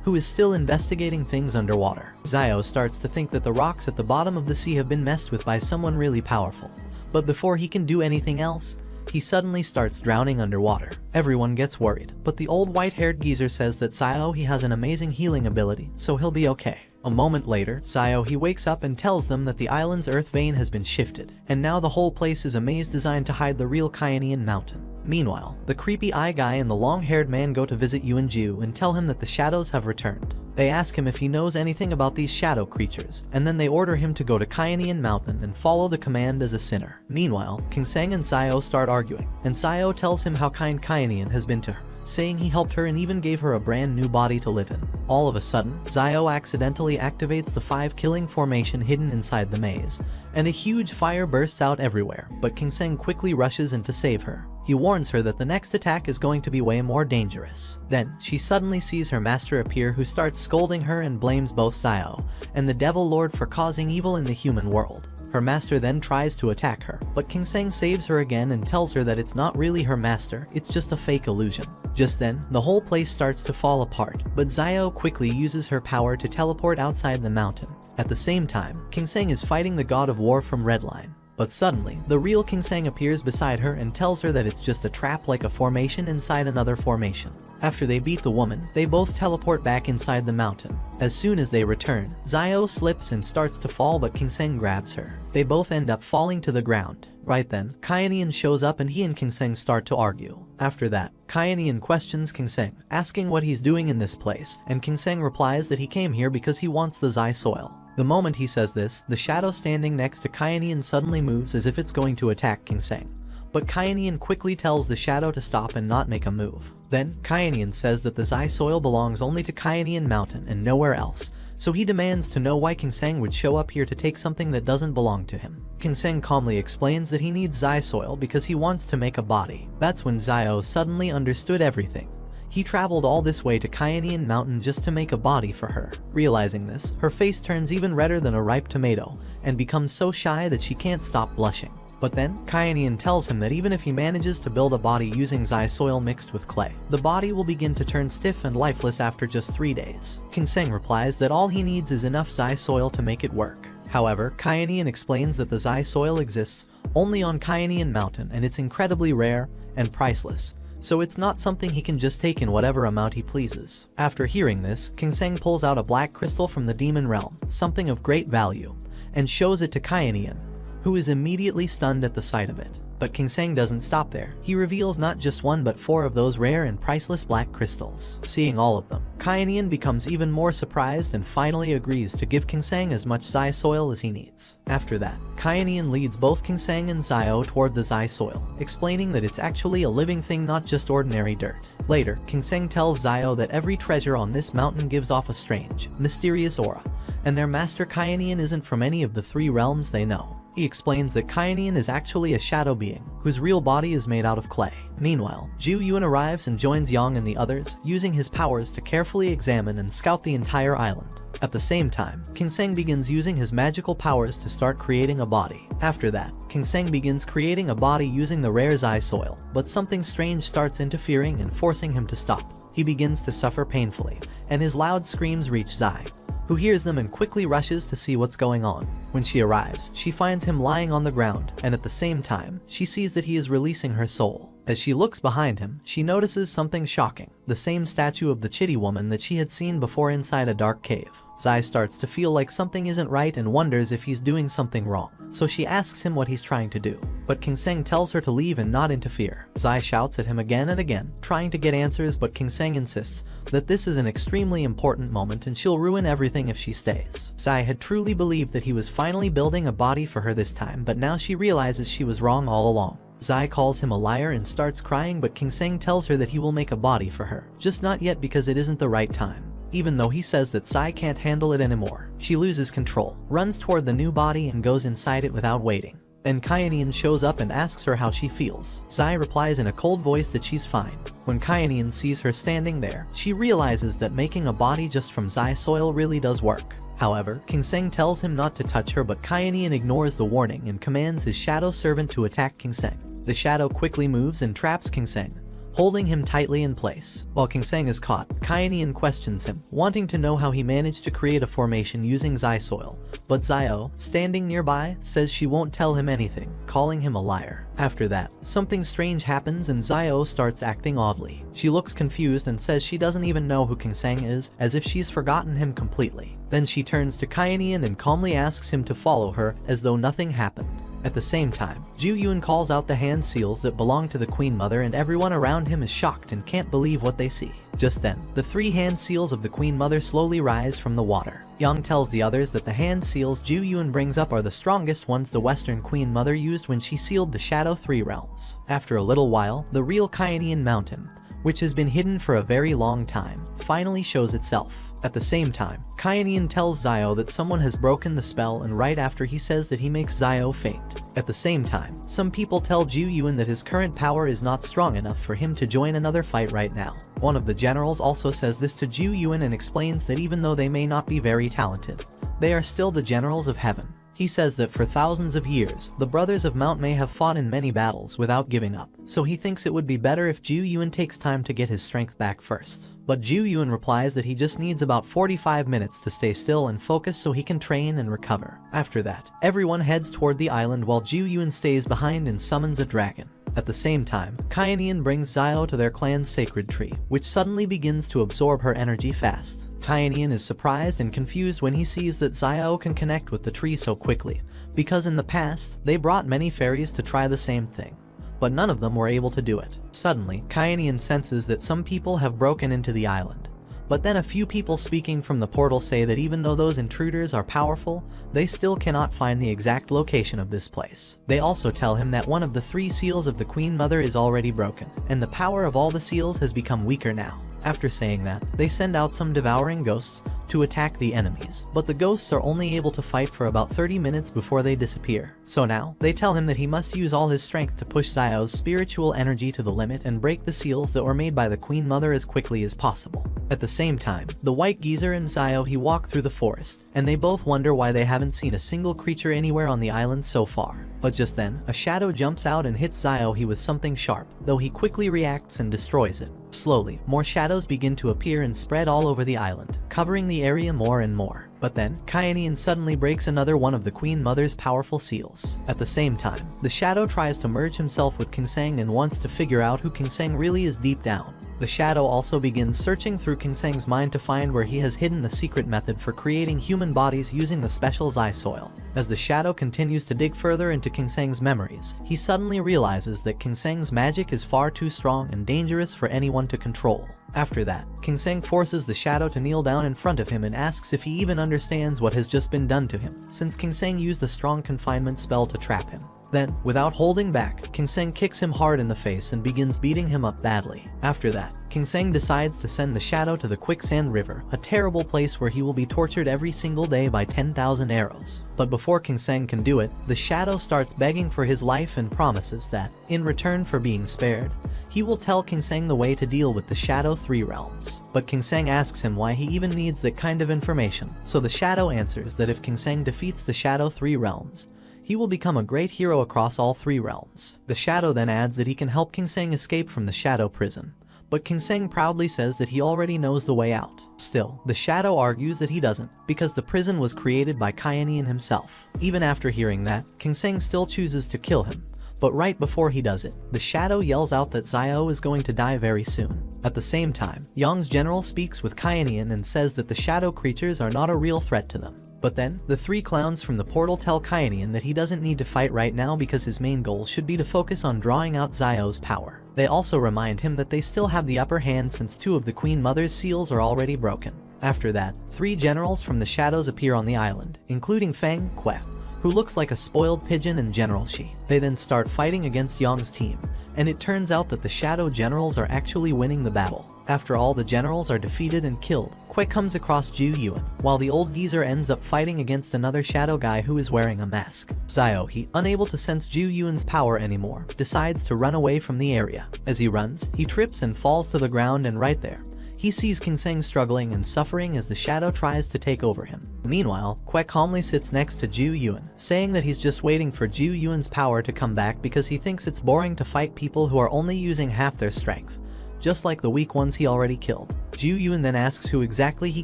who is still investigating things underwater. Xiao starts to think that the rocks at the bottom of the sea have been messed with by someone really powerful. But before he can do anything else, he suddenly starts drowning underwater. Everyone gets worried, but the old white-haired geezer says that Sayo has an amazing healing ability, so he'll be okay. A moment later, Sayo wakes up and tells them that the island's earth vein has been shifted, and now the whole place is a maze designed to hide the real Kyanian mountain. Meanwhile, the creepy eye guy and the long-haired man go to visit Yuanju and tell him that the shadows have returned. They ask him if he knows anything about these shadow creatures, and then they order him to go to Kyanian Mountain and follow the command as a sinner. Meanwhile, King Sang and Sayo start arguing, and Sayo tells him how kind Kyanian has been to her, saying he helped her and even gave her a brand new body to live in. All of a sudden, Sayo accidentally activates the 5 killing formation hidden inside the maze, and a huge fire bursts out everywhere, but King Sang quickly rushes in to save her. He warns her that the next attack is going to be way more dangerous. Then, she suddenly sees her master appear, who starts scolding her and blames both Sayo and the Devil Lord for causing evil in the human world. Her master then tries to attack her, but King Sang saves her again and tells her that it's not really her master, it's just a fake illusion. Just then, the whole place starts to fall apart, but Sayo quickly uses her power to teleport outside the mountain. At the same time, King Sang is fighting the god of war from Redline. But suddenly, the real King Sang appears beside her and tells her that it's just a trap, like a formation inside another formation. After they beat the woman, they both teleport back inside the mountain. As soon as they return, Sayo slips and starts to fall, but King Sang grabs her. They both end up falling to the ground. Right then, Kyanian shows up and he and King Sang start to argue. After that, Kyanian questions King Sang, asking what he's doing in this place, and King Sang replies that he came here because he wants the Zai soil. The moment he says this, the shadow standing next to Kyanian suddenly moves as if it's going to attack King Sang. But Kyanian quickly tells the shadow to stop and not make a move. Then, Kyanian says that the Zai soil belongs only to Kyanian Mountain and nowhere else, so he demands to know why King Sang would show up here to take something that doesn't belong to him. King Sang calmly explains that he needs Zai soil because he wants to make a body. That's when Sayo suddenly understood everything. He traveled all this way to Kyanian Mountain just to make a body for her. Realizing this, her face turns even redder than a ripe tomato, and becomes so shy that she can't stop blushing. But then, Kyanian tells him that even if he manages to build a body using Zai soil mixed with clay, the body will begin to turn stiff and lifeless after just 3 days. King Sang replies that all he needs is enough Zai soil to make it work. However, Kyanian explains that the Zai soil exists only on Kyanian Mountain and it's incredibly rare and priceless, so it's not something he can just take in whatever amount he pleases. After hearing this, King Sang pulls out a black crystal from the demon realm, something of great value, and shows it to Kyanian, who is immediately stunned at the sight of it. But King Sang doesn't stop there. He reveals not just 1 but 4 of those rare and priceless black crystals. Seeing all of them, Kyanian becomes even more surprised and finally agrees to give King Sang as much Zai soil as he needs. After that, Kyanian leads both King Sang and Sayo toward the Zai soil, explaining that it's actually a living thing, not just ordinary dirt. Later, King Sang tells Sayo that every treasure on this mountain gives off a strange, mysterious aura, and their master Kyanian isn't from any of the 3 realms they know. He explains that Kyanian is actually a shadow being, whose real body is made out of clay. Meanwhile, Ju Yuan arrives and joins Yang and the others, using his powers to carefully examine and scout the entire island. At the same time, King Sang begins using his magical powers to start creating a body. After that, King Sang begins creating a body using the rare Zai soil, but something strange starts interfering and forcing him to stop. He begins to suffer painfully, and his loud screams reach Zai, who hears them and quickly rushes to see what's going on. When she arrives, she finds him lying on the ground, and at the same time, she sees that he is releasing her soul. As she looks behind him, she notices something shocking, the same statue of the Chitty woman that she had seen before inside a dark cave. Zai starts to feel like something isn't right and wonders if he's doing something wrong, so she asks him what he's trying to do. But King Sang tells her to leave and not interfere. Zai shouts at him again and again, trying to get answers, but King Sang insists that this is an extremely important moment and she'll ruin everything if she stays. Zai had truly believed that he was finally building a body for her this time, but now she realizes she was wrong all along. Zai calls him a liar and starts crying, but King Sang tells her that he will make a body for her, just not yet because it isn't the right time. Even though he says that Zai can't handle it anymore, she loses control, runs toward the new body and goes inside it without waiting. Then Kyanian shows up and asks her how she feels. Zai replies in a cold voice that she's fine. When Kyanian sees her standing there, she realizes that making a body just from Zai soil really does work. However, King Sang tells him not to touch her, but Kyanian ignores the warning and commands his shadow servant to attack King Sang. The shadow quickly moves and traps King Sang, holding him tightly in place. While King Sang is caught, Kainian questions him, wanting to know how he managed to create a formation using Zai soil, but Zio, standing nearby, says she won't tell him anything, calling him a liar. After that, something strange happens and Zio starts acting oddly. She looks confused and says she doesn't even know who King Sang is, as if she's forgotten him completely. Then she turns to Kainian and calmly asks him to follow her, as though nothing happened. At the same time, Ju Yun calls out the hand seals that belong to the Queen Mother, and everyone around him is shocked and can't believe what they see. Just then, the 3 hand seals of the Queen Mother slowly rise from the water. Yang tells the others that the hand seals Ju Yun brings up are the strongest ones the Western Queen Mother used when she sealed the Shadow 3 realms. After a little while, the real Kainian mountain, which has been hidden for a very long time, finally shows itself. At the same time, Kainian tells Zio that someone has broken the spell, and right after he says that he makes Zio faint. At the same time, some people tell Ju Yun that his current power is not strong enough for him to join another fight right now. One of the generals also says this to Ju Yun and explains that even though they may not be very talented, they are still the generals of heaven. He says that for thousands of years, the brothers of Mount Mei have fought in many battles without giving up, so he thinks it would be better if Ju Yun takes time to get his strength back first. But Ju Yun replies that he just needs about 45 minutes to stay still and focus so he can train and recover. After that, everyone heads toward the island while Ju Yun stays behind and summons a dragon. At the same time, Kainian brings Zio to their clan's sacred tree, which suddenly begins to absorb her energy fast. Kainian is surprised and confused when he sees that Zio can connect with the tree so quickly, because in the past, they brought many fairies to try the same thing, but none of them were able to do it. Suddenly, Kainian senses that some people have broken into the island. But then a few people speaking from the portal say that even though those intruders are powerful, they still cannot find the exact location of this place. They also tell him that one of the 3 seals of the Queen Mother is already broken, and the power of all the seals has become weaker now. After saying that, they send out some devouring ghosts to attack the enemies, but the ghosts are only able to fight for about 30 minutes before they disappear. So now, they tell him that he must use all his strength to push Zio's spiritual energy to the limit and break the seals that were made by the Queen Mother as quickly as possible. At the same time, the White Geezer and Zio walk through the forest, and they both wonder why they haven't seen a single creature anywhere on the island so far. But just then, a shadow jumps out and hits Zio with something sharp, though he quickly reacts and destroys it. Slowly, more shadows begin to appear and spread all over the island, covering the area more and more. But then, Kainian suddenly breaks another one of the Queen Mother's powerful seals. At the same time, the shadow tries to merge himself with King Sang and wants to figure out who King Sang really is deep down. The shadow also begins searching through King Sang's mind to find where he has hidden the secret method for creating human bodies using the special Zai soil. As the shadow continues to dig further into King Sang's memories, he suddenly realizes that King Sang's magic is far too strong and dangerous for anyone to control. After that, King Sang forces the shadow to kneel down in front of him and asks if he even understands what has just been done to him, since King Sang used a strong confinement spell to trap him. Then, without holding back, King Sang kicks him hard in the face and begins beating him up badly. After that, King Sang decides to send the shadow to the Quicksand River, a terrible place where he will be tortured every single day by 10,000 arrows. But before King Sang can do it, the shadow starts begging for his life and promises that, in return for being spared, he will tell King Sang the way to deal with the Shadow 3 realms. But King Sang asks him why he even needs that kind of information, so the shadow answers that if King Sang defeats the Shadow 3 realms, he will become a great hero across all 3 realms. The shadow then adds that he can help King Sang escape from the Shadow prison, but King Sang proudly says that he already knows the way out. Still, the shadow argues that he doesn't, because the prison was created by Kainian himself. Even after hearing that, King Sang still chooses to kill him. But right before he does it, the shadow yells out that Zio is going to die very soon. At the same time, Yang's general speaks with Kainian and says that the shadow creatures are not a real threat to them. But then, the 3 clowns from the portal tell Kainian that he doesn't need to fight right now because his main goal should be to focus on drawing out Zio's power. They also remind him that they still have the upper hand since 2 of the Queen Mother's seals are already broken. After that, 3 generals from the shadows appear on the island, including Fang Kuei, who looks like a spoiled pigeon, and General Shi. They then start fighting against Yang's team, and it turns out that the shadow generals are actually winning the battle. After all the generals are defeated and killed, Kuei comes across Ju Yun, while the old geezer ends up fighting against another shadow guy who is wearing a mask. Zio, unable to sense Ju Yun's power anymore, decides to run away from the area. As he runs, he trips and falls to the ground, and right there, he sees King Sang struggling and suffering as the shadow tries to take over him. Meanwhile, Kuei calmly sits next to Ju Yun, saying that he's just waiting for Ju Yun's power to come back because he thinks it's boring to fight people who are only using half their strength, just like the weak ones he already killed. Zhu Yuan then asks who exactly he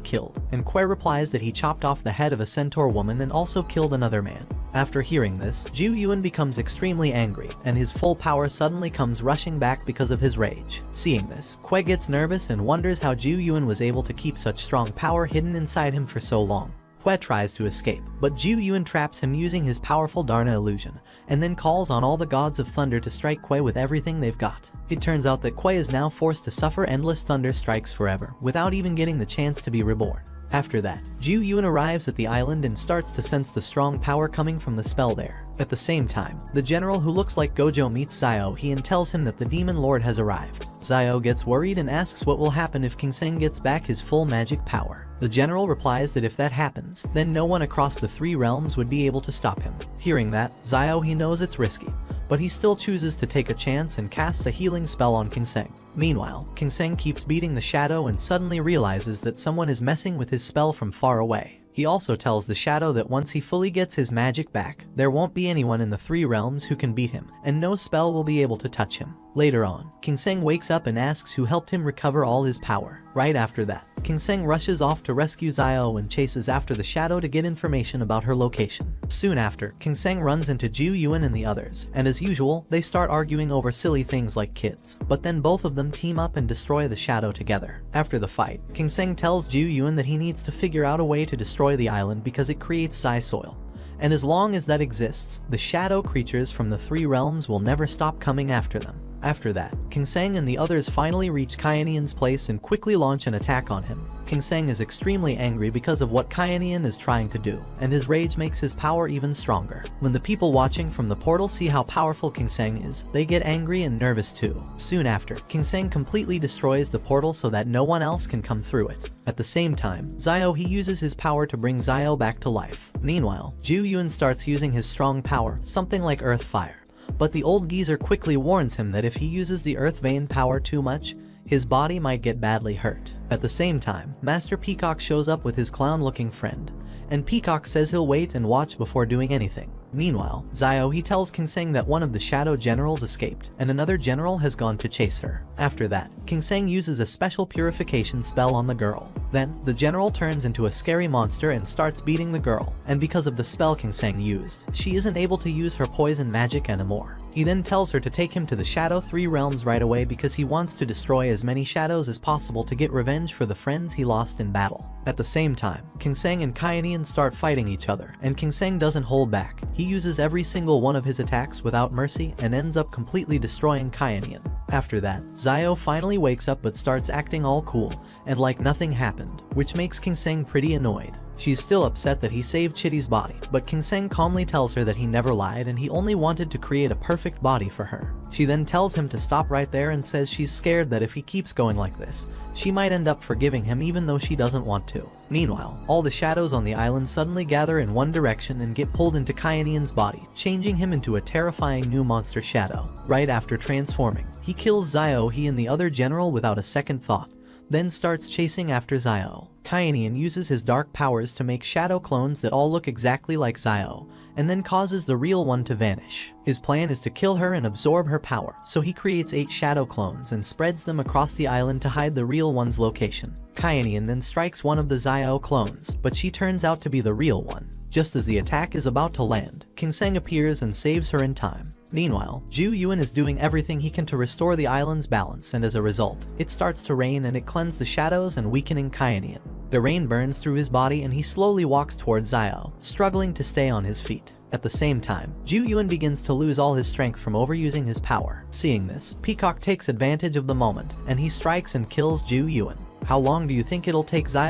killed, and Kuei replies that he chopped off the head of a centaur woman and also killed another man. After hearing this, Zhu Yuan becomes extremely angry, and his full power suddenly comes rushing back because of his rage. Seeing this, Kuei gets nervous and wonders how Zhu Yuan was able to keep such strong power hidden inside him for so long. Kuei tries to escape, but Zhu Yuan traps him using his powerful Darna illusion, and then calls on all the gods of thunder to strike Kuei with everything they've got. It turns out that Kuei is now forced to suffer endless thunder strikes forever, without even getting the chance to be reborn. After that, Zhu Yuan arrives at the island and starts to sense the strong power coming from the spell there. At the same time, the general who looks like Gojo meets Xiao He and tells him that the demon lord has arrived. Xiao gets worried and asks what will happen if King Seng gets back his full magic power. The general replies that if that happens, then no one across the three realms would be able to stop him. Hearing that, Xiao He knows it's risky, but he still chooses to take a chance and casts a healing spell on King Seng. Meanwhile, King Seng keeps beating the shadow and suddenly realizes that someone is messing with his spell from far away. He also tells the shadow that once he fully gets his magic back, there won't be anyone in the three realms who can beat him, and no spell will be able to touch him. Later on, King Seng wakes up and asks who helped him recover all his power. Right after that, King Seng rushes off to rescue Xiao and chases after the shadow to get information about her location. Soon after, King Seng runs into Zhu Yuan and the others, and as usual, they start arguing over silly things like kids. But then both of them team up and destroy the shadow together. After the fight, King Seng tells Zhu Yuan that he needs to figure out a way to destroy the island because it creates Psi soil. And as long as that exists, the shadow creatures from the three realms will never stop coming after them. After that, King Seng and the others finally reach Kyanian's place and quickly launch an attack on him. King Seng is extremely angry because of what Kyanian is trying to do, and his rage makes his power even stronger. When the people watching from the portal see how powerful King Seng is, they get angry and nervous too. Soon after, King Seng completely destroys the portal so that no one else can come through it. At the same time, Xiao He uses his power to bring Xiao back to life. Meanwhile, Zhu Yuan starts using his strong power, something like Earth Fire. But the old geezer quickly warns him that if he uses the Earth Vein power too much, his body might get badly hurt. At the same time, Master Peacock shows up with his clown-looking friend, and Peacock says he'll wait and watch before doing anything. Meanwhile, Xiao He tells King Seng that one of the shadow generals escaped, and another general has gone to chase her. After that, King Seng uses a special purification spell on the girl. Then, the general turns into a scary monster and starts beating the girl, and because of the spell King Seng used, she isn't able to use her poison magic anymore. He then tells her to take him to the Shadow 3 realms right away because he wants to destroy as many shadows as possible to get revenge for the friends he lost in battle. At the same time, King Seng and Kyanian start fighting each other, and King Seng doesn't hold back. He uses every single one of his attacks without mercy and ends up completely destroying Kyanian. After that, Xiao finally wakes up but starts acting all cool, and like nothing happened, which makes King Seng pretty annoyed. She's still upset that he saved Chitty's body, but King Seng calmly tells her that he never lied and he only wanted to create a perfect body for her. She then tells him to stop right there and says she's scared that if he keeps going like this, she might end up forgiving him even though she doesn't want to. Meanwhile, all the shadows on the island suddenly gather in one direction and get pulled into Kyanian's body, changing him into a terrifying new monster shadow. Right after transforming, he kills Xiao He and the other general without a second thought, then starts chasing after Xiao. Kyanian uses his dark powers to make shadow clones that all look exactly like Xiao, and then causes the real one to vanish. His plan is to kill her and absorb her power, so he creates 8 shadow clones and spreads them across the island to hide the real one's location. Kyanian then strikes one of the Xiao clones, but she turns out to be the real one. Just as the attack is about to land, King Seng appears and saves her in time. Meanwhile, Zhu Yuan is doing everything he can to restore the island's balance, and as a result, it starts to rain and it cleanses the shadows and weakening Kyanian. The rain burns through his body and he slowly walks towards Xiao, struggling to stay on his feet. At the same time, Zhu Yuan begins to lose all his strength from overusing his power. Seeing this, Peacock takes advantage of the moment, and he strikes and kills Zhu Yuan. How long do you think it'll take Xiao